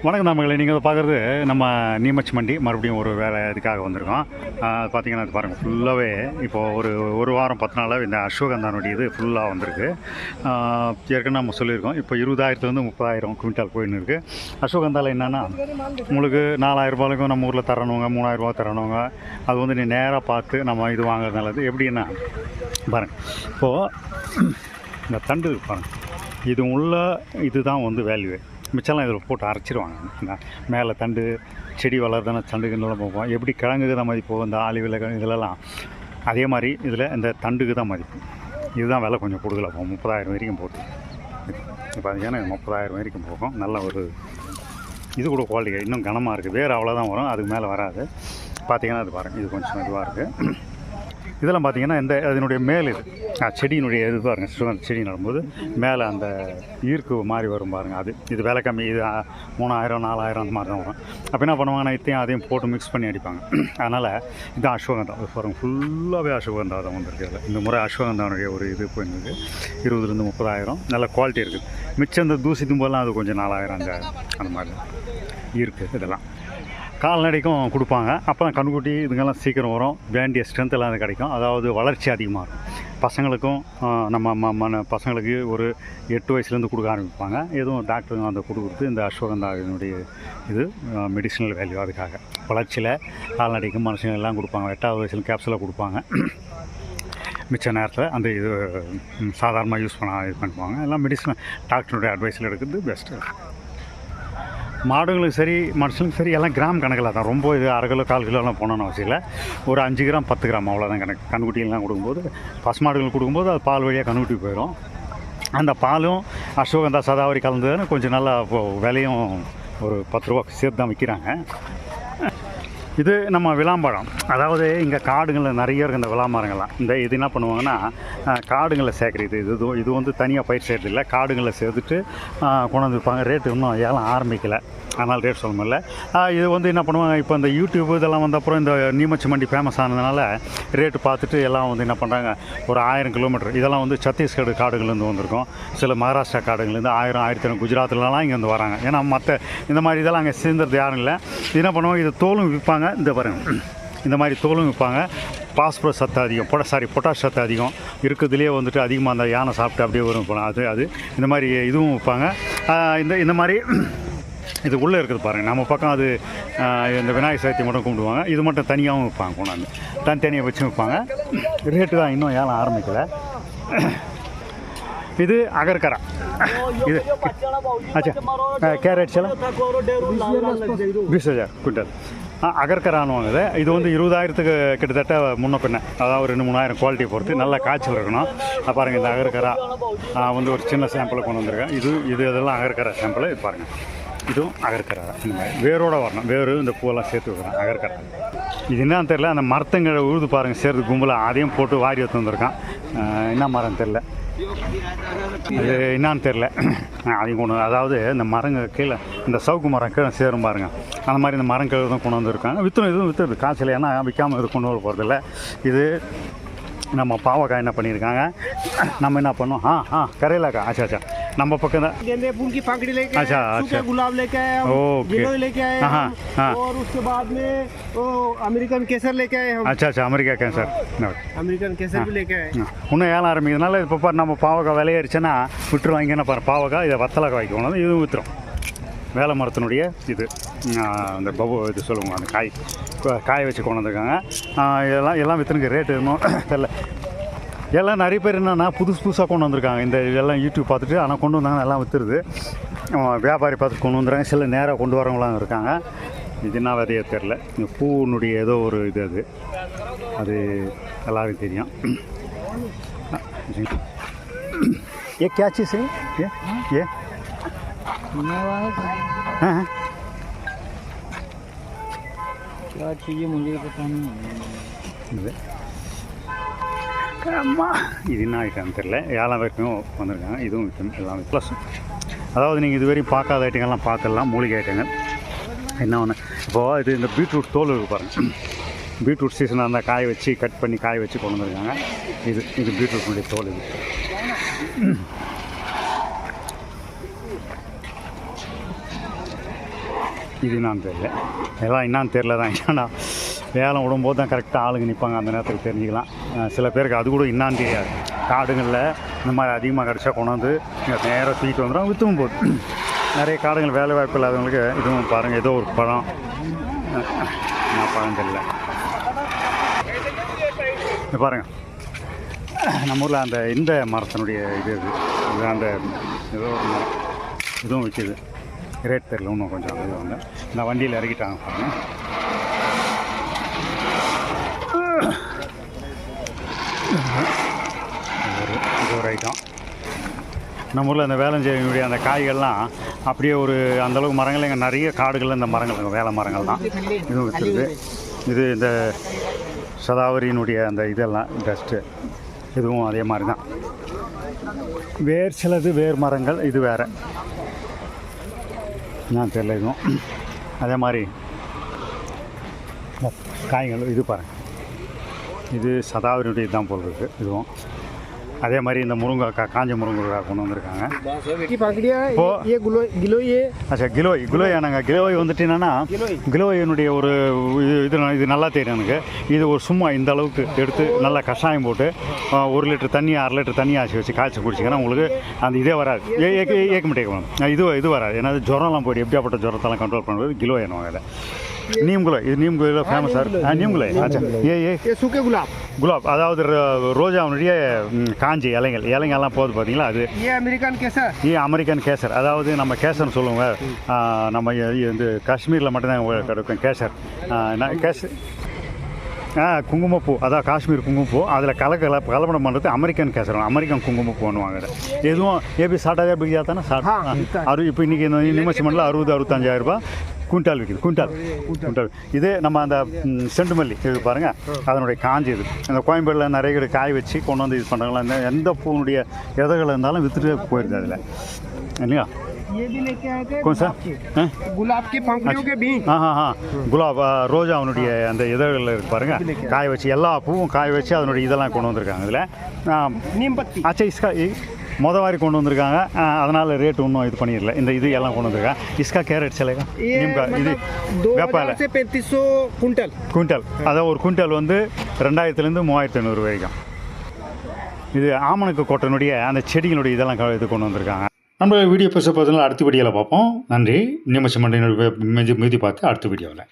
வணக்கம் நண்பர்களே, நீங்கள் பார்க்குறது நம்ம நீமச் மண்டி மறுபடியும் ஒரு வேலை இதுக்காக வந்திருக்கோம். பார்த்தீங்கன்னா இது பாருங்கள், ஃபுல்லாகவே இப்போது ஒரு வாரம் 10 நாளாக இந்த அஸ்வகந்தானுடைய இது ஃபுல்லாக வந்திருக்கு. ஏற்கனவே நம்ம சொல்லியிருக்கோம், இப்போ 20,000 30,000 குவிண்டால் போயின்னு இருக்குது. அஸ்வகந்தாவில் என்னென்னா உங்களுக்கு 4,000 ரூபாய்க்கும் நம்ம ஊரில் தரணுங்க, 3,000 ரூபா தரணுங்க. அது வந்து நீ நேராக பார்த்து நம்ம இது வாங்குறது நல்லது. எப்படின்னா பாருங்கள், இப்போது இந்த தண்டு பாருங்கள், இது உள்ள இதுதான் வந்து வேல்யூ. மிச்சம்லாம் இதில் போட்டு அரைச்சிடுவாங்க. மேலே தண்டு செடி வளர்தான தண்டுக்குலாம் போவோம். எப்படி கிழங்குக்கு தான் மதிப்பு, இந்த ஆலிவில் இதிலலாம் அதே மாதிரி இதில் இந்த தண்டுக்கு தான் மதிப்பு. இதுதான் விலை கொஞ்சம் கூடுதலாக போகும். 30,000 வரைக்கும் போட்டு இப்போ பார்த்தீங்கன்னா 30,000 வரைக்கும் போகும். நல்ல ஒரு இது கூட குவாலிட்டி, இன்னும் கனமாக இருக்குது. வேறு அவ்வளோதான் வரும், அதுக்கு மேலே வராது. பார்த்திங்கன்னா அது பாருங்கள், இது கொஞ்சம் இதுவாக இருக்குது. இதெல்லாம் பார்த்திங்கன்னா இந்த அதனுடைய மேல் இது செடியினுடைய இது பாருங்கள், சுகந்த செடி நடும்போது மேலே அந்த ஈர்க்கு மாதிரி வரும் பாருங்கள். இது விலை கம்மி. இது 3,000 4,000 அந்த மாதிரி தான் வரும். அப்போ என்ன பண்ணுவாங்கன்னா இத்தையும் அதையும் போட்டு மிக்ஸ் பண்ணி அடிப்பாங்க. அதனால் இது அஸ்வகந்தா பாருங்கள், ஃபுல்லாகவே அஸ்வகந்தா தான் வந்திருக்கு. அதில் இந்த முறை அஸ்வகந்தானுடைய ஒரு இது போயிருக்கு 20,000 30,000. நல்ல குவாலிட்டி இருக்குது. மிச்சம் இந்த தூசி தும்பெல்லாம் அது கொஞ்சம் 4,000 அந்த மாதிரி இருக்குது. இதெல்லாம் கால்நடைக்கும் கொடுப்பாங்க. அப்போ தான் கண்ணுக்குட்டி இதுங்கெல்லாம் சீக்கிரம் வரும், வேண்டிய ஸ்ட்ரென்த் எல்லாம் கிடைக்கும். அதாவது வளர்ச்சி அதிகமாக இருக்கும். பசங்களுக்கும் நம்ம பசங்களுக்கு ஒரு 8 வயசுலேருந்து கொடுக்க ஆரம்பிப்பாங்க. எதுவும் டாக்டருங்க அந்த கொடுக்குறது இந்த அஸ்வகந்தாவினுடைய இது மெடிசினல் வேல்யூ. அதுக்காக வளர்ச்சியில் கால்நடைக்கும் மனுஷங்க எல்லாம் கொடுப்பாங்க. 8வது வயசுல கேப்சூலாக கொடுப்பாங்க. மிச்ச நேரத்தில் அந்த இது சாதாரணமாக யூஸ் இது பண்ணுவாங்க. எல்லாம் மெடிசன் டாக்டருடைய அட்வைஸில் எடுக்கிறது பெஸ்ட்டு. மாடுகளுக்கு சரி மனுஷனுக்கு சரி எல்லாம் கிராம் கணக்கில் தான். ரொம்ப இது 1/2 கிலோ 1/4 கிலோலாம் போனோன்னு அவசியம் இல்லை. ஒரு 5 கிராம் 10 கிராம் அவ்வளோதான் கணக்கு. கண்ணுக்குட்டிலாம் கொடுக்கும்போது பசுமாடுகளுக்கு கொடுக்கும்போது அது பால் வழியாக கண்ணுக்குட்டி போயிடும். அந்த பாலும் அஸ்வகந்தா சதாவரி கலந்ததுன்னு கொஞ்சம் நல்லா விலையும் ஒரு 10 ரூபா சேர்த்து தான் விற்கிறாங்க. இது நம்ம விளாம்பழம். அதாவது இங்கே காடுகளில் நிறைய இருக்குது இந்த விளாமரங்கள்லாம். இது என்ன பண்ணுவாங்கன்னா காடுகளில் சேர்க்குறது. இது வந்து தனியாக பயிர் செய்கிறது இல்லை, காடுகளில் சேர்த்துட்டு கொண்டு வந்து விற்பாங்க. ரேட்டு இன்னும் ஏலம் ஆரம்பிக்கலை, அதனால் ரேட் சொல்ல முடியல. இது வந்து என்ன பண்ணுவாங்க, இப்போ இந்த யூடியூப் இதெல்லாம் வந்த அப்புறம் இந்த நீமச் மண்டி ஃபேமஸ் ஆனதுனால ரேட்டு பார்த்துட்டு எல்லாம் வந்து என்ன பண்ணுறாங்க, ஒரு 1000 கிலோமீட்டர் இதெல்லாம் வந்து சத்தீஸ்கர் காடுகள்லேருந்து வந்திருக்கும். சில மகாராஷ்டிரா காடுகள்லேருந்து 1000 1500 குஜராத்லலாம் இங்கே வந்து வராங்க. ஏன்னா மற்ற இந்த மாதிரி இதெல்லாம் அங்கே சேர்ந்துறது யாரும் இல்லை. என்ன பண்ணுவாங்க, இது தோலும் விற்பாங்க. இந்த பாருங்கள், இந்த மாதிரி தோலும் விற்பாங்க. பாஸ்பரஸ் சத்து அதிகம், பொட்டாஷ் சத்து அதிகம் இருக்கிறதுலேயே வந்துட்டு அதிகமாக அந்த யானை சாப்பிட்டு அப்படியே வரும் போனால் அது இந்த மாதிரி இதுவும் விற்பாங்க. இந்த மாதிரி இது உள்ளே இருக்குது பாருங்கள். நம்ம பக்கம் அது இந்த விநாயகர் சதுர்த்தி மட்டும் கும்பிடுவாங்க. இது மட்டும் தனியாகவும் விற்பாங்க. கொண்டாந்து தனித்தனியாக வச்சு விற்பாங்க. ரேட்டு தான் இன்னும் ஏலம் ஆரம்பிக்கலை. இது அகர்கரா. இது अच्छा क्या रेट चला 20,000 குவிண்டால் அகர்கரான்னு வாங்குது. இது வந்து 20,000க்கு கிட்டத்தட்ட முன்ன பின்ன, அதாவது 2-3,000 குவாலிட்டியை பொறுத்து நல்ல காய்ச்சல் இருக்கணும். பாருங்கள், இந்த அகர்கரா வந்து ஒரு சின்ன சாம்பிளை கொண்டு வந்திருக்கேன். இது இதெல்லாம் அகர்கரா சாம்பிள். இது பாருங்கள், இதுவும் அகர்கரா. இந்த மாதிரி வேரோடு வரணும், வேறு இந்த பூவெல்லாம் சேர்த்து வைக்கிறேன் அகர்கரா. இது என்னன்னு தெரில, அந்த மரத்தங்களை உழுது பாருங்கள், சேர்த்து கும்பலாக அதையும் போட்டு வாரி எடுத்து வந்திருக்கான். என்ன மரம் தெரில, அது என்னான்னு தெரில. அதையும் கொண்டு அதாவது இந்த மரங்கள் கீழே இந்த சவுக்கு மரம் கீழே சேரும் பாருங்கள், அந்த மாதிரி இந்த மரம் கீழே தான் கொண்டு வந்திருக்காங்க. இதுவும் விற்றுது காய்ச்சல். ஏன்னா விற்காமல் இது கொண்டு வர போகிறதில்ல. இது நம்ம பாவக்காய் என்ன பண்ணியிருக்காங்க, நம்ம என்ன பண்ணோம், करेला का अच्छा நம்ம பக்கம் தான் गेंदे फूल की पंखड़ी लेके अच्छा गुलाब लेके आए हम, गिलोय लेके आए हम, और उसके बाद में वो अमेरिकन केसर लेके आए हम. अच्छा अमेरिका கேசர், अमेरिकन केसर भी लेके आए. இன்னும் ஏலம் ஆரம்பிக்கிறதுனால இப்போ நம்ம பாவக்காய் விலையேறிச்சுன்னா விட்டுருவாங்க. என்ன பாரு, பாவக்காய் இதை வத்தலை காய்க்கு போனது இதுவும் விற்றுரும். வேலை மரத்தினுடைய இது அந்த இது சொல்லுவாங்க, அந்த காய வச்சு கொண்டு வந்திருக்காங்க. எல்லாம் விற்றுனுக்கு ரேட்டு இன்னும் தெரில. எல்லாம் நிறைய பேர் என்னென்னா புதுசாக கொண்டு வந்திருக்காங்க. இந்த இதெல்லாம் யூடியூப் பார்த்துட்டு ஆனால் கொண்டு வந்தாங்க, எல்லாம் விற்றுருது. வியாபாரி பார்த்துட்டு கொண்டு வந்துடுறாங்க. சில நேராக கொண்டு வரவங்களாம் இருக்காங்க. இது என்ன விதையே தெரில. இந்த பூனுடைய ஏதோ ஒரு இது அது எல்லாருக்கும் தெரியும். ये क्या चीज़ है ये क्या चाहिए मुझे पता नहीं. இது என்ன ஐட்டம் தெரில. ஏழாம் வரைக்கும் வந்திருக்காங்க. இதுவும் விற்கும் எல்லாமே ப்ளஸ். அதாவது நீங்கள் இதுவரையும் பார்க்காத ஐட்டங்கள்லாம் பார்த்துடலாம். மூலிகை ஐட்டங்கள் என்ன ஒன்று. இப்போது இது இந்த பீட்ரூட் தோல் இருக்குது பாருங்கள். பீட்ரூட் சீசனாக இருந்தால் காய வச்சு கட் பண்ணி காய வச்சு கொண்டு வந்திருக்காங்க. இது பீட்ரூட்னுடைய தோல். இது இது என்னான்னு தெரியல, எல்லாம் என்னான்னு தெரில தான். ஏன்னா வேலை விடும்போது தான் கரெக்டாக ஆளுங்க நிற்பாங்க, அந்த நேரத்துக்கு தெரிஞ்சுக்கலாம். சில பேருக்கு அது கூட என்னான்னு தெரியாது. காடுங்களில் இந்த மாதிரி அதிகமாக கிடச்சா கொண்டாந்து நேராக தூக்கிட்டு வந்துடும், விற்றுவும் போகுது. நிறைய காடுகள் வேலை வாய்ப்பு இல்லாதவங்களுக்கு இதுவும் பாருங்கள், ஏதோ ஒரு பழம், நான் பழம் தெரியல. இது பாருங்கள், நம்ம ஊரில் அந்த இந்த மரத்தினுடைய இது அந்த ஏதோ ஒரு மரம் இதுவும் விற்கிது, ரேட் தெரியல இன்னும் கொஞ்சம். இது வந்து இந்த வண்டியில் இறக்கிட்டாங்க பாருங்கள். இது ஒரு ஐட்டம். நம்ம ஊரில் அந்த வேளஞ்சேரியினுடைய அந்த காய்கள்லாம் அப்படியே ஒரு அந்தளவுக்கு மரங்கள், எங்கள் நிறைய காடுகளில் இந்த மரங்கள் வேலை மரங்கள் தான் இதுவும் விற்றுருது. இது இந்த சதாவரியினுடைய அந்த இதெல்லாம் டஸ்ட்டு, இதுவும் அதே மாதிரி தான். வேர் சிலது வேர் மரங்கள், இது வேறு நான் தெரியல. இதுவும் அதே மாதிரி காய்கள். இது பாருங்கள், இது சதாவரியுடைய தான் போல் இருக்குது. இதுவும் அதே மாதிரி இந்த முருங்கைக்காய், காஞ்ச முருங்கைக்காய் கொண்டு வந்திருக்காங்க. அச்சா கிலோய் நாங்கள் கிலோய் வந்துட்டு என்னென்னா, கிலோயினுடைய ஒரு இது நல்லா தெரியும் எனக்கு. இது ஒரு சும்மா இந்த அளவுக்கு எடுத்து நல்லா கஷாயம் போட்டு 1 லிட்டர் தண்ணி 1/2 லிட்டர் தண்ணி ஆச்சு வச்சு காய்ச்சி குடிச்சிங்கன்னா உங்களுக்கு அந்த இதே வராது, ஏக்க மாட்டேங்க. இது வராது. ஏன்னா ஜுரம்லாம் போய்ட்டு எப்படியாப்பட்ட ஜுரத்தெல்லாம் கண்ட்ரோல் பண்ணுறது கிலோய் என்னவாங்க. இதை नीम गुलाब, இது நீம் குலாப் ஃபேமஸ் சார். நீம் குலாப். अच्छा ये सूखे गुलाब அதாவது ரோஜாவுடைய காஞ்சி இலைங்கெல்லாம் போகுது பார்த்தீங்களா, அது அமெரிக்கன் கேசர். அதாவது நம்ம கேசர்னு சொல்லுவோங்க, நம்ம இந்த காஷ்மீரில் மட்டும்தான் கிடைக்கும் கேசர். கேசர் குங்குமப்பூ, அதான் காஷ்மீர் குங்குமப்பூ. அதில் கலப்படம் பண்ணுறது அமெரிக்கன் கேசர், அமெரிக்கன் குங்குமப்பூ பண்ணுவாங்க. எதுவும் எப்படி 60,000 பிடிக்கா தானே சார். இப்போ இன்றைக்கி இந்த நிமிஷம் மண்டில் 60-65,000 ரூபாய் குவிண்டால் விற்கிது. குவிண்டால் இது நம்ம அந்த செண்டு மல்லி இது பாருங்கள், அதனுடைய காஞ்சி இது அந்த கோயம்பேடில் நிறைய பேர் காய் வச்சு கொண்டு வந்து இது பண்ணுறாங்களா. இந்த எந்த பூனுடைய எதைகள் இருந்தாலும் விற்றுட்டு போயிடுது அதில் இல்லையா. कौन सा गुलाब के पंखुड़ियों के बीज. குலாப் ரோஜா அவனுடைய அந்த இதழ்கள் இருக்கு பாருங்க, காய வச்சு எல்லா பூவும் காய வச்சு அதனுடைய இதெல்லாம் கொண்டு வந்திருக்காங்க. இதில் ஆச்சா இஸ்கா மொதல் கொண்டு வந்திருக்காங்க, அதனால் ரேட்டு இன்னும் இது பண்ணிடல. இந்த இது எல்லாம் கொண்டு வந்திருக்காங்க. இஸ்கா கேரட் சிலைக்கா நிம்கா இது வேப்பால குவிண்டால், அதாவது ஒரு குவிண்டால் வந்து 2000-3,500 வரைக்கும். இது ஆமணக்கு கோட்டனுடைய அந்த செடிகளுடைய இதெல்லாம் இது கொண்டு வந்திருக்காங்க. நம்ம வீடியோ பேச பார்த்தீங்கன்னா அடுத்த வீடியோவில் பார்ப்போம். நன்றி. நிமிஷம் மண்டியினுடைய மீதி பார்த்து அடுத்த வீடியோவில்